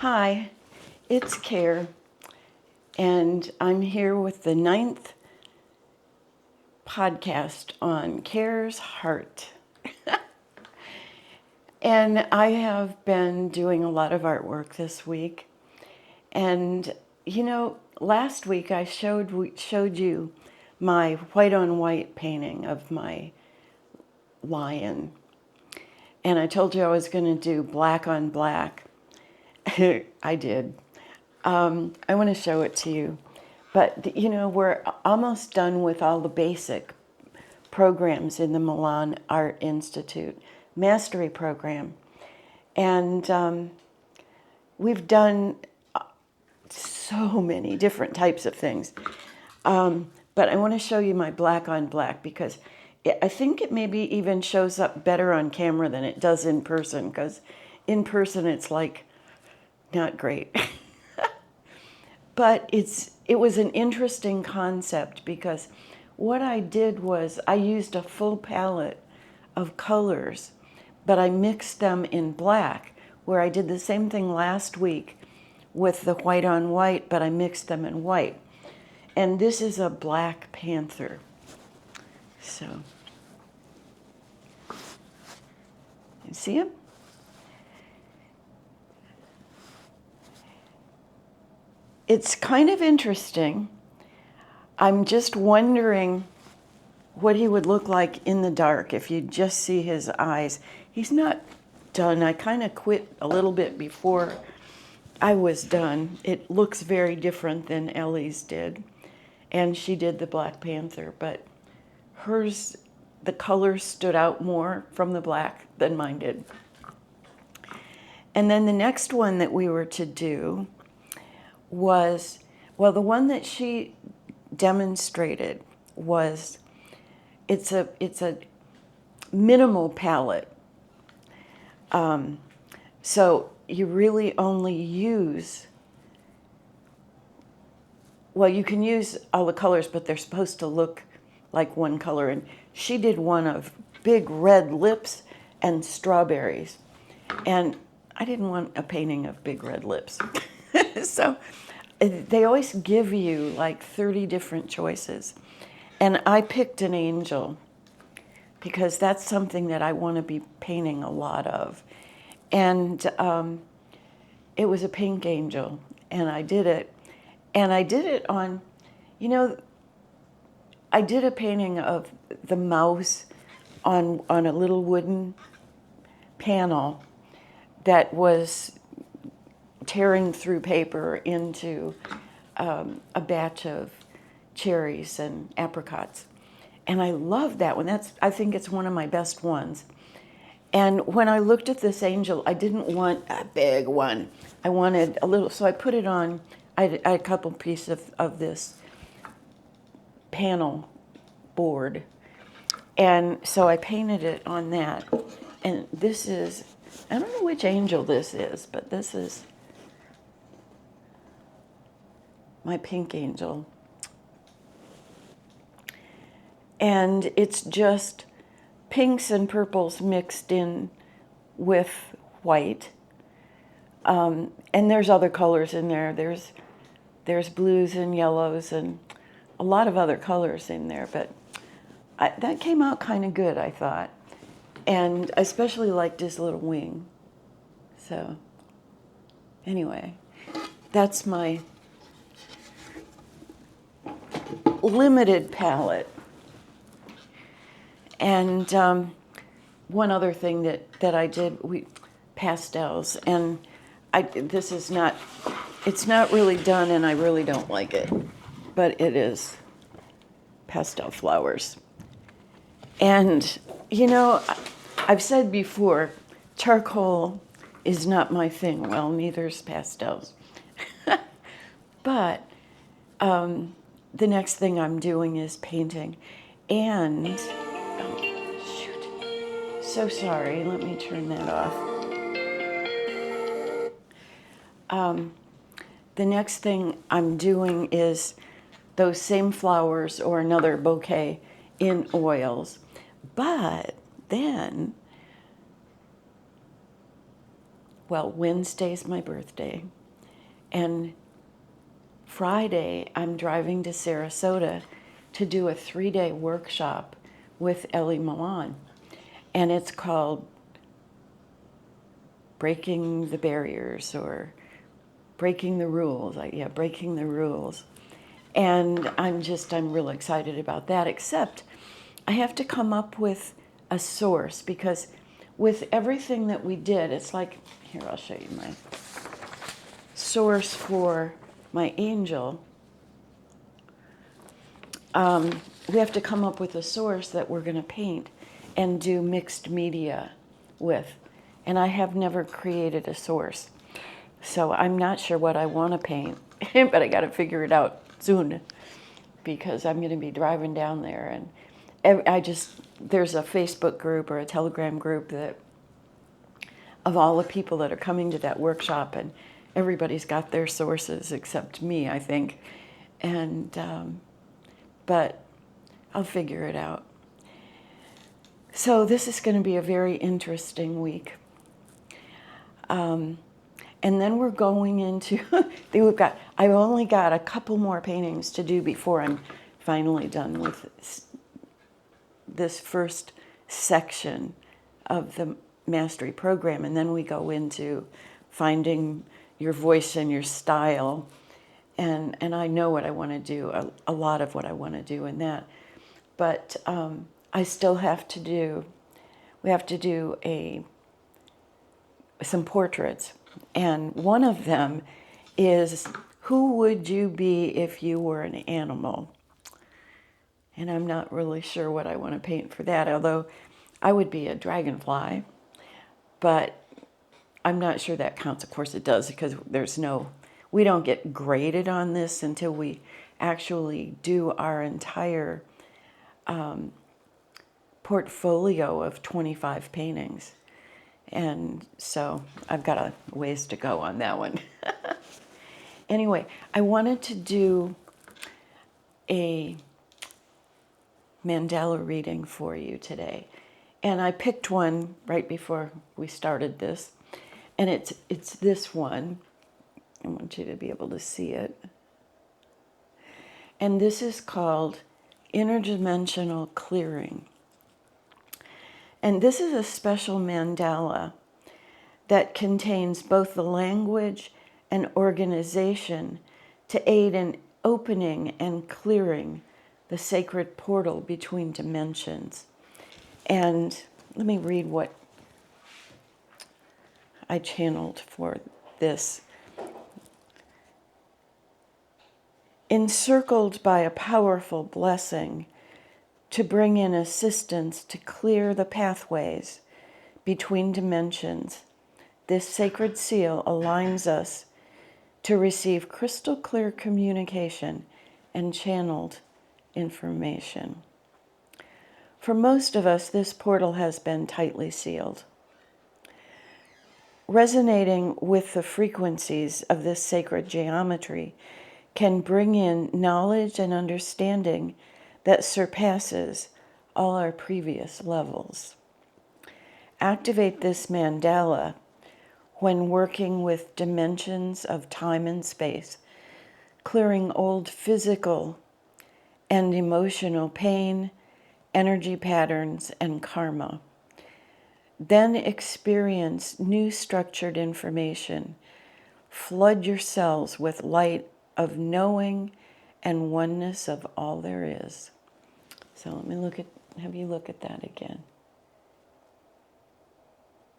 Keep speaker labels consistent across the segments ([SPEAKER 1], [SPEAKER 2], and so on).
[SPEAKER 1] Hi, it's Kare, and I'm here with the 9th podcast on Kare's HeART. And I have been doing a lot of artwork this week. And, last week I showed you my white on white painting of my lion. And I told you I was going to do black on black. I did. I want to show it to you. But, we're almost done with all the basic programs in the Milan Art Institute Mastery Program. And we've done so many different types of things. But I want to show you my black on black because I think it maybe even shows up better on camera than it does in person, because in person it's like not great. But it was an interesting concept because what I did was I used a full palette of colors, but I mixed them in black, where I did the same thing last week with the white on white, but I mixed them in white. And this is a black panther. So, you see him? It's kind of interesting. I'm just wondering what he would look like in the dark if you just see his eyes. He's not done. I kind of quit a little bit before I was done. It looks very different than Ellie's did. And she did the Black Panther, but hers, the colors stood out more from the black than mine did. And then the next one that we were to do was, well, the one that she demonstrated was, it's a minimal palette. So you really only use, well, you can use all the colors, but they're supposed to look like one color. And she did one of big red lips and strawberries. And I didn't want a painting of big red lips. So they always give you like 30 different choices. And I picked an angel because that's something that I want to be painting a lot of. And it was a pink angel, and I did it. And I did it on, I did a painting of the mouse on a little wooden panel that was tearing through paper into a batch of cherries and apricots. And I love that one. I think it's one of my best ones. And when I looked at this angel, I didn't want a big one. I wanted a little, so I put it on, I had a couple pieces of this panel board. And so I painted it on that. And this is, I don't know which angel this is, but this is my pink angel. And it's just pinks and purples mixed in with white. And there's other colors in there. There's blues and yellows and a lot of other colors in there. But that came out kind of good, I thought. And I especially liked his little wing. So anyway, that's my limited palette. And one other thing that I did, pastels, and this is not, it's not really done, and I really don't like it, but it is pastel flowers. And, I've said before, charcoal is not my thing. Well, neither is pastels. But the next thing I'm doing is painting. And, so sorry, let me turn that off. The next thing I'm doing is those same flowers or another bouquet in oils. But then Well, Wednesday's my birthday, and Friday I'm driving to Sarasota to do a 3-day workshop with Milan, and it's called Breaking the Barriers or Breaking the Rules. Breaking the Rules. And I'm real excited about that, except I have to come up with a source, because with everything that we did, it's like, here, I'll show you my source for my angel. We have to come up with a source that we're going to paint and do mixed media with. And I have never created a source. So I'm not sure what I want to paint, but I got to figure it out soon, because I'm going to be driving down there. And there's a Facebook group or a Telegram group that of all the people that are coming to that workshop, and everybody's got their sources except me, I think. And but I'll figure it out. So this is going to be a very interesting week. And then we're going into, I've only got a couple more paintings to do before I'm finally done with this first section of the mastery program. And then we go into finding your voice and your style. And I know what I want to do, a lot of what I want to do in that. But I still have to do, we have to do some portraits. And one of them is, who would you be if you were an animal? And I'm not really sure what I want to paint for that, although I would be a dragonfly, but I'm not sure that counts. Of course it does, because we don't get graded on this until we actually do our entire portfolio of 25 paintings. And so I've got a ways to go on that one. Anyway, I wanted to do a mandala reading for you today. And I picked one right before we started this. And it's this one. I want you to be able to see it. And this is called Interdimensional Clearing. And this is a special mandala that contains both the language and organization to aid in opening and clearing the sacred portal between dimensions. And let me read what I channeled for this. Encircled by a powerful blessing to bring in assistance to clear the pathways between dimensions, this sacred seal aligns us to receive crystal clear communication and channeled information. For most of us, this portal has been tightly sealed. Resonating with the frequencies of this sacred geometry can bring in knowledge and understanding that surpasses all our previous levels. Activate this mandala when working with dimensions of time and space, clearing old physical and emotional pain, energy patterns, and karma. Then experience new structured information. Flood your cells with light of knowing and oneness of all there is. So let me have you look at that again.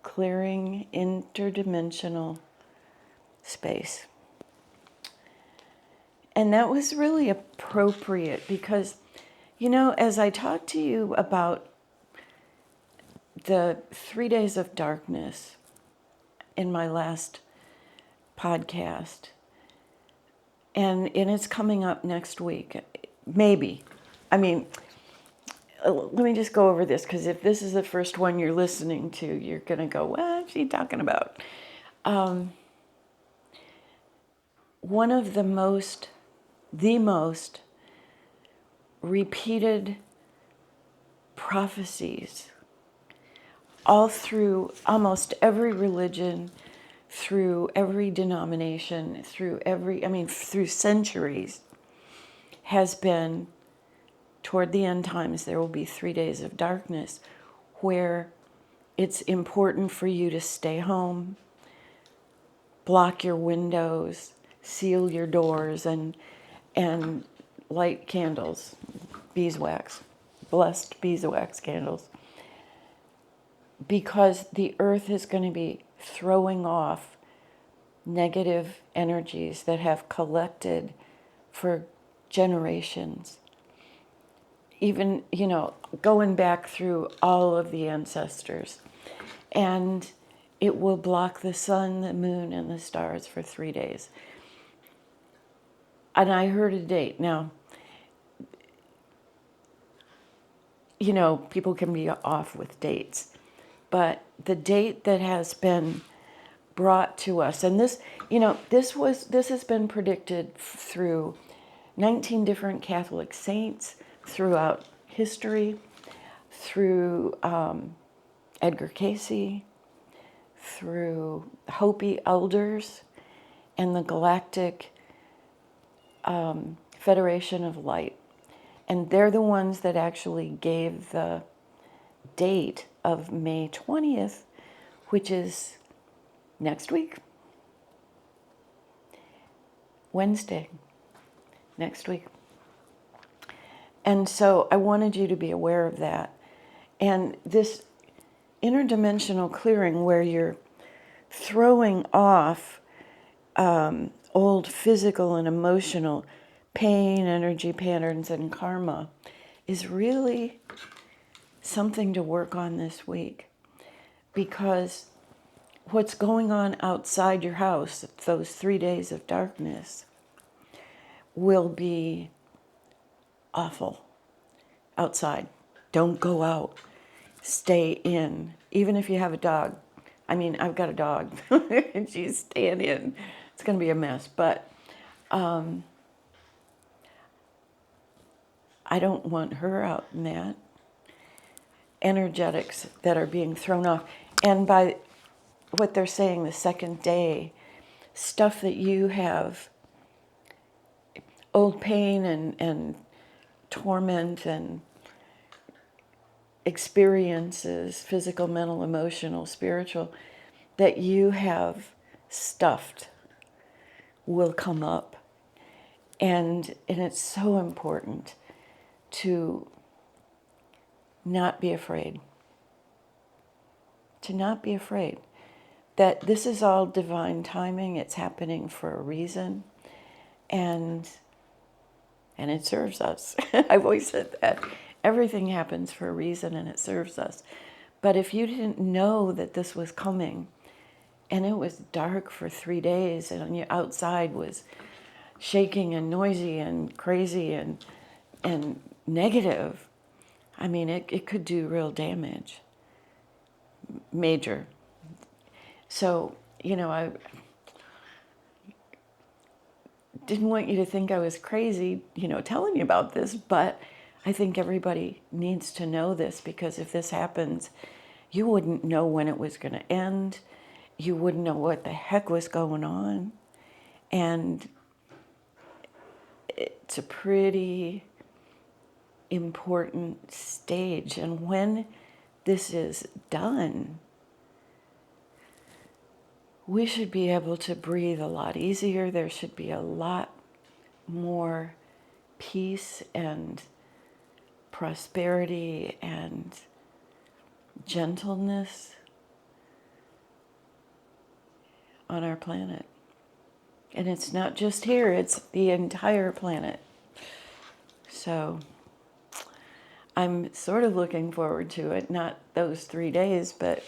[SPEAKER 1] Clearing interdimensional space. And that was really appropriate because, as I talked to you about the 3 days of darkness in my last podcast, and it's coming up next week, maybe. Let me just go over this, because if this is the first one you're listening to, you're going to go, what's she talking about? One of the most repeated prophecies all through almost every religion, through every denomination, through centuries, has been, toward the end times, there will be 3 days of darkness where it's important for you to stay home, block your windows, seal your doors, and light candles, beeswax, blessed beeswax candles, because the earth is going to be throwing off negative energies that have collected for generations. Even, going back through all of the ancestors. And it will block the sun, the moon, and the stars for 3 days. And I heard a date. Now, people can be off with dates. But the date that has been brought to us, and this has been predicted through 19 different Catholic saints throughout history, through Edgar Casey, through Hopi elders, and the Galactic Federation of Light. And they're the ones that actually gave the date of May 20th, which is next week. Wednesday, next week. And so I wanted you to be aware of that. And this interdimensional clearing, where you're throwing off old physical and emotional pain, energy patterns, and karma, is really something to work on this week. Because what's going on outside your house, those 3 days of darkness, will be awful outside. Don't go out. Stay in. Even if you have a dog. I've got a dog. And she's staying in. It's going to be a mess. But I don't want her out in that. Energetics that are being thrown off. And by what they're saying, the second day, stuff that you have, old pain and torment and experiences, physical, mental, emotional, spiritual, that you have stuffed, will come up. And it's so important to not be afraid. To not be afraid. That this is all divine timing. It's happening for a reason. And it serves us. I've always said that. Everything happens for a reason, and it serves us. But if you didn't know that this was coming, and it was dark for 3 days, and your outside was shaking and noisy and crazy and negative, it could do real damage. Major. So, I didn't want you to think I was crazy, telling you about this, but I think everybody needs to know this, because if this happens, you wouldn't know when it was going to end. You wouldn't know what the heck was going on. And it's a pretty important stage. And when this is done, we should be able to breathe a lot easier. There should be a lot more peace and prosperity and gentleness on our planet. And it's not just here, it's the entire planet. So I'm sort of looking forward to it, not those 3 days, but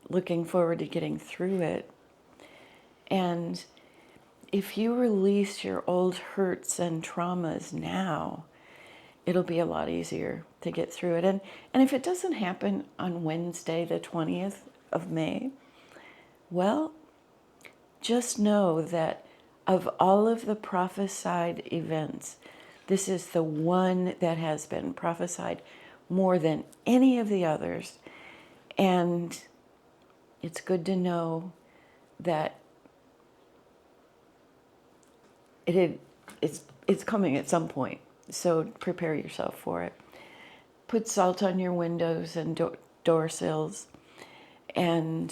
[SPEAKER 1] looking forward to getting through it. And if you release your old hurts and traumas now, it'll be a lot easier to get through it. And if it doesn't happen on Wednesday, the 20th of May, well, just know that of all of the prophesied events, this is the one that has been prophesied more than any of the others. And it's good to know that it's coming at some point. So prepare yourself for it. Put salt on your windows and door sills, and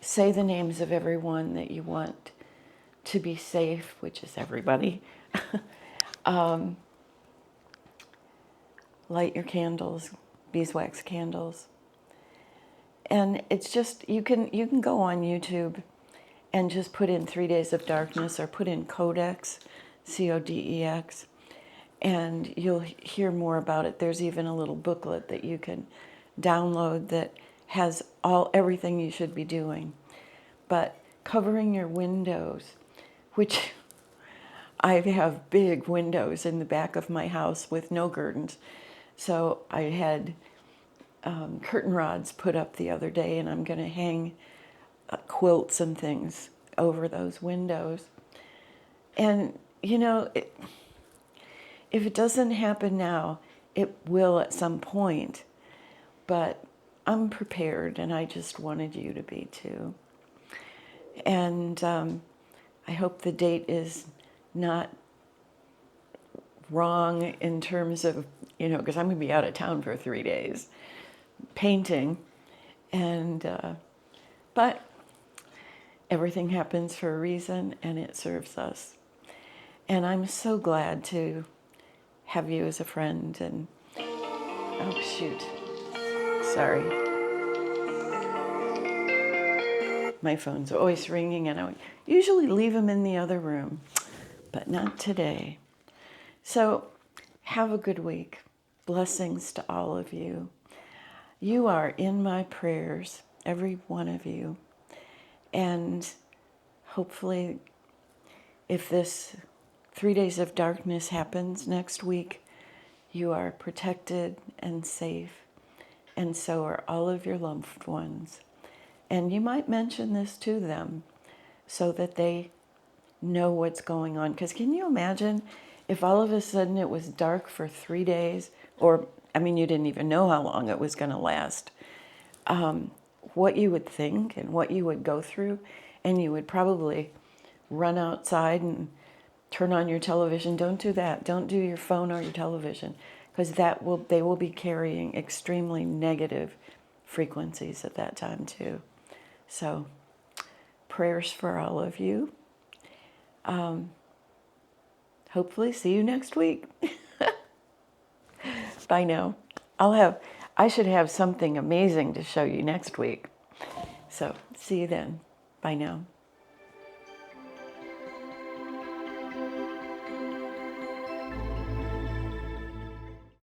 [SPEAKER 1] say the names of everyone that you want to be safe, which is everybody. Light your candles, beeswax candles. And it's just, you can go on YouTube and just put in 3 Days of Darkness, or put in Codex, Codex, and you'll hear more about it. There's even a little booklet that you can download that has everything you should be doing. But covering your windows, which I have big windows in the back of my house with no curtains. So I had curtain rods put up the other day, and I'm going to hang quilts and things over those windows. And, you know, if it doesn't happen now, it will at some point. But I'm prepared, and I just wanted you to be too. And I hope the date is not wrong in terms of, you know, because I'm going to be out of town for 3 days painting. And but everything happens for a reason, and it serves us. And I'm so glad to have you as a friend. And oh shoot, sorry, my phone's always ringing, and I would usually leave them in the other room, but not today. So have a good week. Blessings to all of you. You are in my prayers, every one of you. And hopefully, if this 3 Days of Darkness happens next week, you are protected and safe, and so are all of your loved ones. And you might mention this to them so that they know what's going on. Because can you imagine if all of a sudden it was dark for 3 days, or, I mean, you didn't even know how long it was going to last, what you would think and what you would go through, and you would probably run outside and turn on your television. Don't do that. Don't do your phone or your television, because they will be carrying extremely negative frequencies at that time too. So prayers for all of you. Hopefully see you next week. Bye now. I should have something amazing to show you next week. So see you then. Bye now.